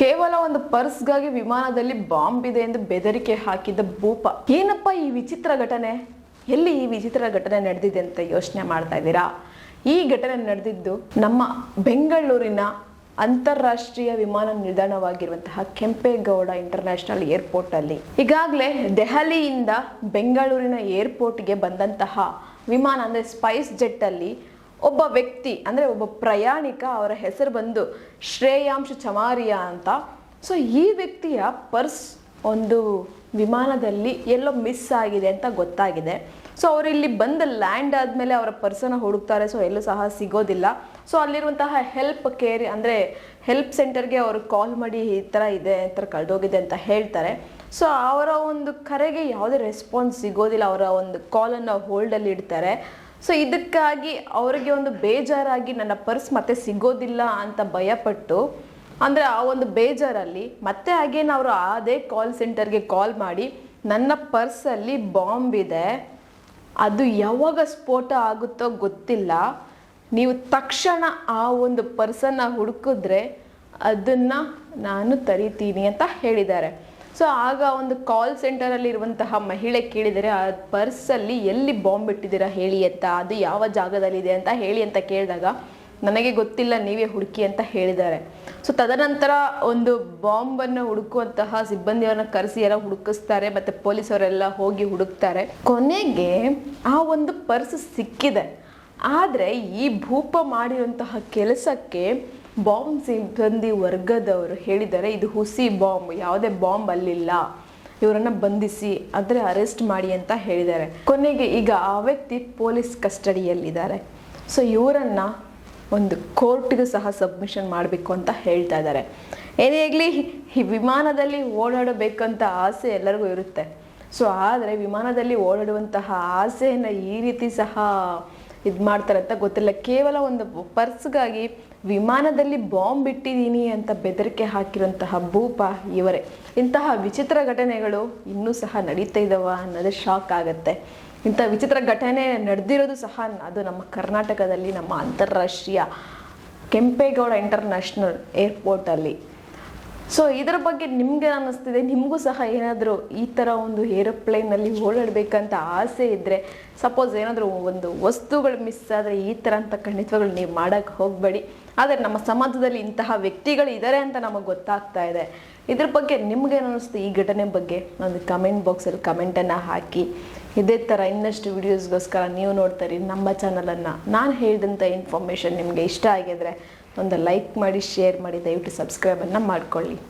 ಕೇವಲ ಒಂದು ಪರ್ಸ್ಗಾಗಿ ವಿಮಾನದಲ್ಲಿ ಬಾಂಬ್ ಇದೆ ಎಂದು ಬೆದರಿಕೆ ಹಾಕಿದ್ದ ಭೂಪ. ಏನಪ್ಪ ಈ ವಿಚಿತ್ರ ಘಟನೆ, ಎಲ್ಲಿ ಈ ವಿಚಿತ್ರ ಘಟನೆ ನಡೆದಿದೆ ಅಂತ ಯೋಚನೆ ಮಾಡ್ತಾ ಇದ್ದೀರಾ? ಈ ಘಟನೆ ನಡೆದಿದ್ದು ನಮ್ಮ ಬೆಂಗಳೂರಿನ ಅಂತಾರಾಷ್ಟ್ರೀಯ ವಿಮಾನ ನಿಲ್ದಾಣವಾಗಿರುವಂತಹ ಕೆಂಪೇಗೌಡ ಇಂಟರ್ನ್ಯಾಷನಲ್ ಏರ್ಪೋರ್ಟ್ ಅಲ್ಲಿ. ಈಗಾಗಲೇ ದೆಹಲಿಯಿಂದ ಬೆಂಗಳೂರಿನ ಏರ್ಪೋರ್ಟ್ಗೆ ಬಂದಂತಹ ವಿಮಾನ ಅಂದ್ರೆ ಸ್ಪೈಸ್ ಜೆಟ್ ಅಲ್ಲಿ ಒಬ್ಬ ವ್ಯಕ್ತಿ ಅಂದ್ರೆ ಒಬ್ಬ ಪ್ರಯಾಣಿಕ, ಅವರ ಹೆಸರು ಬಂದು ಶ್ರೇಯಾಂಶ್ ಚಮಾರಿಯಾ ಅಂತ. ಸೊ ಈ ವ್ಯಕ್ತಿಯ ಪರ್ಸ್ ಒಂದು ವಿಮಾನದಲ್ಲಿ ಎಲ್ಲೋ ಮಿಸ್ ಆಗಿದೆ ಅಂತ ಗೊತ್ತಾಗಿದೆ. ಸೊ ಅವರು ಇಲ್ಲಿ ಬಂದು ಲ್ಯಾಂಡ್ ಆದಮೇಲೆ ಅವರ ಪರ್ಸನ್ನ ಹುಡುಕ್ತಾರೆ. ಸೊ ಎಲ್ಲೂ ಸಹ ಸಿಗೋದಿಲ್ಲ. ಸೊ ಅಲ್ಲಿರುವಂತಹ ಹೆಲ್ಪ್ ಕೇರ್ ಅಂದರೆ ಹೆಲ್ಪ್ ಸೆಂಟರ್ಗೆ ಅವರು ಕಾಲ್ ಮಾಡಿ ಈ ಥರ ಇದೆ, ಈ ಥರ ಕಳೆದೋಗಿದೆ ಅಂತ ಹೇಳ್ತಾರೆ. ಸೊ ಅವರ ಒಂದು ಕರೆಗೆ ಯಾವುದೇ ರೆಸ್ಪಾನ್ಸ್ ಸಿಗೋದಿಲ್ಲ. ಅವರ ಒಂದು ಕಾಲನ್ನು ಹೋಲ್ಡಲ್ಲಿ ಇಡ್ತಾರೆ. ಸೊ ಇದಕ್ಕಾಗಿ ಅವರಿಗೆ ಒಂದು ಬೇಜಾರಾಗಿ ನನ್ನ ಪರ್ಸ್ ಮತ್ತೆ ಸಿಗೋದಿಲ್ಲ ಅಂತ ಭಯಪಟ್ಟು, ಅಂದರೆ ಆ ಒಂದು ಬೇಜಾರಲ್ಲಿ ಮತ್ತೆ ಅಗೇನ್ ಅವರು ಅದೇ ಕಾಲ್ ಸೆಂಟರ್ಗೆ ಕಾಲ್ ಮಾಡಿ ನನ್ನ ಪರ್ಸಲ್ಲಿ ಬಾಂಬ್ ಇದೆ, ಅದು ಯಾವಾಗ ಸ್ಫೋಟ ಆಗುತ್ತೋ ಗೊತ್ತಿಲ್ಲ, ನೀವು ತಕ್ಷಣ ಆ ಒಂದು ಪರ್ಸನ್ನ ಹುಡುಕಿದ್ರೆ ಅದನ್ನು ನಾನು ತರಿತೀನಿ ಅಂತ ಹೇಳಿದ್ದಾರೆ. ಸೊ ಆಗ ಒಂದು ಕಾಲ್ ಸೆಂಟರಲ್ಲಿ ಇರುವಂತಹ ಮಹಿಳೆ ಕೇಳಿದರೆ, ಆ ಪರ್ಸಲ್ಲಿ ಎಲ್ಲಿ ಬಾಂಬ್ ಇಟ್ಟಿದ್ದೀರಾ ಹೇಳಿ ಅಂತ, ಅದು ಯಾವ ಜಾಗದಲ್ಲಿದೆ ಅಂತ ಹೇಳಿ ಅಂತ ಕೇಳಿದಾಗ ನನಗೆ ಗೊತ್ತಿಲ್ಲ, ನೀವೇ ಹುಡುಕಿ ಅಂತ ಹೇಳಿದ್ದಾರೆ. ಸೊ ತದನಂತರ ಒಂದು ಬಾಂಬನ್ನು ಹುಡುಕುವಂತಹ ಸಿಬ್ಬಂದಿಯವರನ್ನ ಕರೆಸಿ ಎಲ್ಲ ಹುಡುಕಿಸ್ತಾರೆ, ಮತ್ತು ಪೊಲೀಸವರೆಲ್ಲ ಹೋಗಿ ಹುಡುಕ್ತಾರೆ. ಕೊನೆಗೆ ಆ ಒಂದು ಪರ್ಸ್ ಸಿಕ್ಕಿದೆ. ಆದರೆ ಈ ಭೂಪ ಮಾಡಿರುವಂತಹ ಕೆಲಸಕ್ಕೆ ಬಾಂಬ್ ಸಿಬ್ಬಂದಿ ವರ್ಗದವರು ಹೇಳಿದ್ದಾರೆ, ಇದು ಹುಸಿ ಬಾಂಬ್, ಯಾವುದೇ ಬಾಂಬ್ ಅಲ್ಲಿಲ್ಲ, ಇವರನ್ನು ಬಂಧಿಸಿ ಅಂದರೆ ಅರೆಸ್ಟ್ ಮಾಡಿ ಅಂತ ಹೇಳಿದ್ದಾರೆ. ಕೊನೆಗೆ ಈಗ ಆ ವ್ಯಕ್ತಿ ಪೊಲೀಸ್ ಕಸ್ಟಡಿಯಲ್ಲಿದ್ದಾರೆ. ಸೊ ಇವರನ್ನು ಒಂದು ಕೋರ್ಟಿಗೂ ಸಹ ಸಬ್ಮಿಷನ್ ಮಾಡಬೇಕು ಅಂತ ಹೇಳ್ತಾ ಇದ್ದಾರೆ. ಏನೇ ಆಗಲಿ, ಈ ವಿಮಾನದಲ್ಲಿ ಓಡಾಡಬೇಕಂತ ಆಸೆ ಎಲ್ಲರಿಗೂ ಇರುತ್ತೆ. ಸೊ ಆದರೆ ವಿಮಾನದಲ್ಲಿ ಓಡಾಡುವಂತಹ ಆಸೆಯನ್ನು ಈ ರೀತಿ ಸಹ ಇದು ಮಾಡ್ತಾರೆ ಅಂತ ಗೊತ್ತಿಲ್ಲ. ಕೇವಲ ಒಂದು ಪರ್ಸ್ಗಾಗಿ ವಿಮಾನದಲ್ಲಿ ಬಾಂಬ್ ಇಟ್ಟಿದ್ದೀನಿ ಅಂತ ಬೆದರಿಕೆ ಹಾಕಿರುವಂತಹ ಭೂಪ ಇವರೇ. ಇಂತಹ ವಿಚಿತ್ರ ಘಟನೆಗಳು ಇನ್ನೂ ಸಹ ನಡೀತಾ ಇದ್ದಾವ ಅನ್ನೋದೇ ಶಾಕ್ ಆಗುತ್ತೆ. ಇಂಥ ವಿಚಿತ್ರ ಘಟನೆ ನಡೆದಿರೋದು ಸಹ ಅದು ನಮ್ಮ ಕರ್ನಾಟಕದಲ್ಲಿ, ನಮ್ಮ ಅಂತಾರಾಷ್ಟ್ರೀಯ ಕೆಂಪೇಗೌಡ ಇಂಟರ್ನ್ಯಾಷನಲ್ ಏರ್ಪೋರ್ಟಲ್ಲಿ. ಸೊ ಇದರ ಬಗ್ಗೆ ನಿಮಗೆ ಅನ್ನಿಸ್ತಿದೆ, ನಿಮಗೂ ಸಹ ಏನಾದರೂ ಈ ಥರ ಒಂದು ಏರೋಪ್ಲೇನಲ್ಲಿ ಓಡಾಡಬೇಕಂತ ಆಸೆ ಇದ್ದರೆ, ಸಪೋಸ್ ಏನಾದರೂ ಒಂದು ವಸ್ತುಗಳು ಮಿಸ್ ಆದರೆ ಈ ಥರ ಅಂತ ಖಂಡಿತವಾಗ್ಲು ನೀವು ಮಾಡೋಕ್ಕೆ ಹೋಗಬೇಡಿ. ಆದರೆ ನಮ್ಮ ಸಮಾಜದಲ್ಲಿ ಇಂತಹ ವ್ಯಕ್ತಿಗಳು ಇದ್ದಾರೆ ಅಂತ ನಮಗೆ ಗೊತ್ತಾಗ್ತಾ ಇದೆ. ಇದ್ರ ಬಗ್ಗೆ ನಿಮ್ಗೇನು ಅನ್ನಿಸ್ತು ಈ ಘಟನೆ ಬಗ್ಗೆ? ಒಂದು ಕಮೆಂಟ್ ಬಾಕ್ಸಲ್ಲಿ ಕಮೆಂಟನ್ನು ಹಾಕಿ. ಇದೇ ಥರ ಇನ್ನಷ್ಟು ವಿಡಿಯೋಸ್ಗೋಸ್ಕರ ನೀವು ನೋಡ್ತಾರೆ ನಮ್ಮ ಚಾನಲನ್ನು. ನಾನು ಹೇಳಿದಂಥ ಇನ್ಫಾರ್ಮೇಷನ್ ನಿಮಗೆ ಇಷ್ಟ ಆಗಿದ್ರೆ ಒಂದು ಲೈಕ್ ಮಾಡಿ, ಶೇರ್ ಮಾಡಿ, ದಯವಿಟ್ಟು ಸಬ್ಸ್ಕ್ರೈಬನ್ನು ಮಾಡ್ಕೊಳ್ಳಿ.